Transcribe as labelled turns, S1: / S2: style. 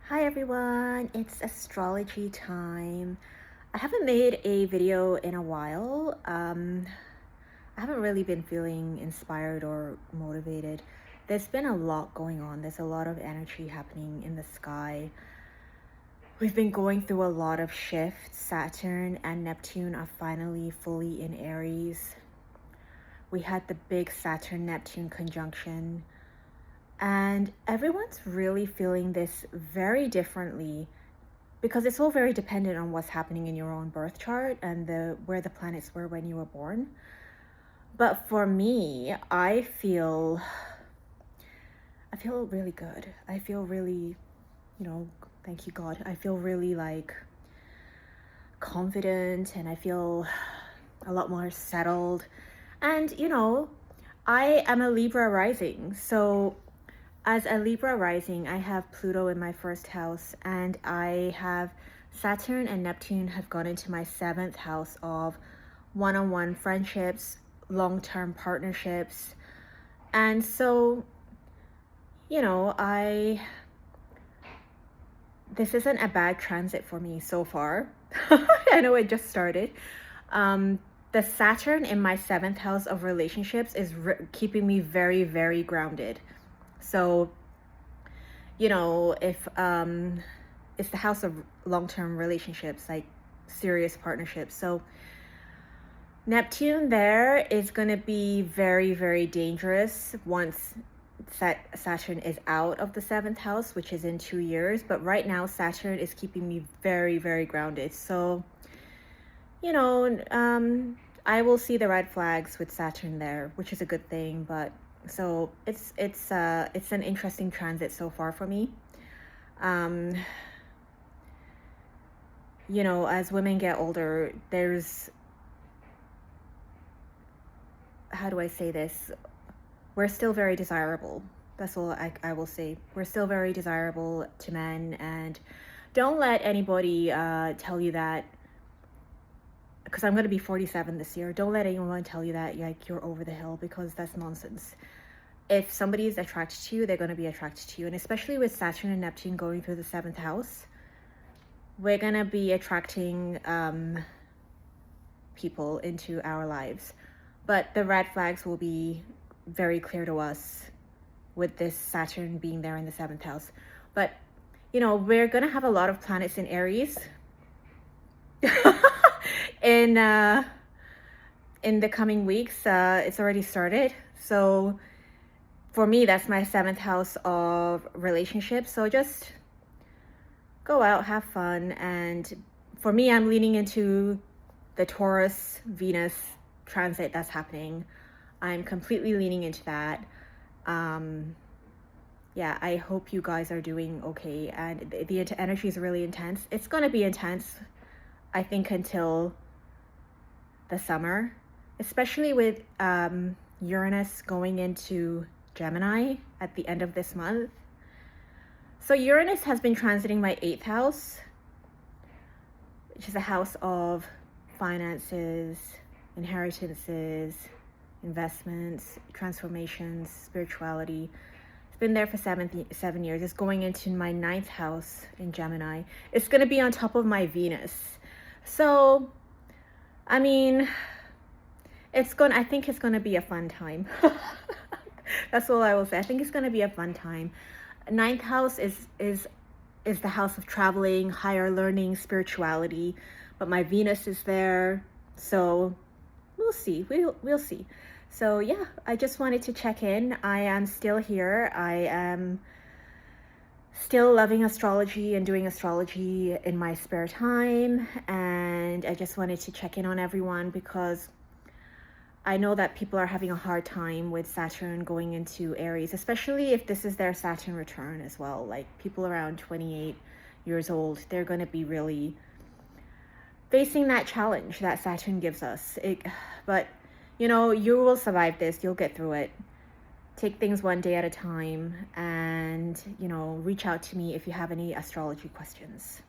S1: Hi everyone, it's astrology time. I haven't made a video in a while. I haven't really been feeling inspired or motivated. There's been a lot going on. There's a lot of energy happening in the sky. We've been going through a lot of shifts. Saturn and Neptune are finally fully in Aries. We had the big Saturn-Neptune conjunction. And everyone's really feeling this very differently because it's all very dependent on what's happening in your own birth chart and where the planets were when you were born. But for me, I feel really good. I feel really, thank you God. I feel really like confident, and I feel a lot more settled. And I am a Libra rising. So as a Libra rising, I have Pluto in my first house, and I have Saturn and Neptune have gone into my seventh house of one-on-one friendships, long-term partnerships. And so, this isn't a bad transit for me so far. I know it just started. The Saturn in my seventh house of relationships is keeping me very, very grounded. So, if it's the house of long-term relationships, like serious partnerships. So Neptune there is going to be very, very dangerous once Saturn is out of the seventh house, which is in 2 years. But right now, Saturn is keeping me very, very grounded. So, I will see the red flags with Saturn there, which is a good thing. But so it's an interesting transit so far for me. As women get older, there's, how do I say this? We're still very desirable. That's all I will say. We're still very desirable to men, and don't let anybody tell you that, because I'm going to be 47 this year. Don't let anyone tell you that you're over the hill, because that's nonsense. If somebody is attracted to you, they're going to be attracted to you. And especially with Saturn and Neptune going through the seventh house, we're going to be attracting people into our lives. But the red flags will be very clear to us with this Saturn being there in the seventh house. But, we're going to have a lot of planets in Aries in the coming weeks. It's already started. So for me, that's my seventh house of relationships. So just go out, have fun. And for me, I'm leaning into the Taurus Venus transit that's happening. I'm completely leaning into that. Yeah, I hope you guys are doing okay. And the energy is really intense. It's going to be intense, I think, until the summer, especially with Uranus going into Gemini at the end of this month. So Uranus has been transiting my 8th house, which is a house of finances, inheritances, investments, transformations, spirituality. It's been there for 7 years. It's going into my 9th house in Gemini. It's going to be on top of my Venus. So, I mean, I think it's going to be a fun time. That's all I will say. I think it's going to be a fun time. 9th house is the house of traveling, higher learning, spirituality. But my Venus is there. So we'll see. We'll see. So yeah, I just wanted to check in. I am still here. I am still loving astrology and doing astrology in my spare time. And I just wanted to check in on everyone, because I know that people are having a hard time with Saturn going into Aries, especially if this is their Saturn return as well. Like people around 28 years old, they're going to be really facing that challenge that Saturn gives us. But, you will survive this. You'll get through it. Take things one day at a time, and, reach out to me if you have any astrology questions.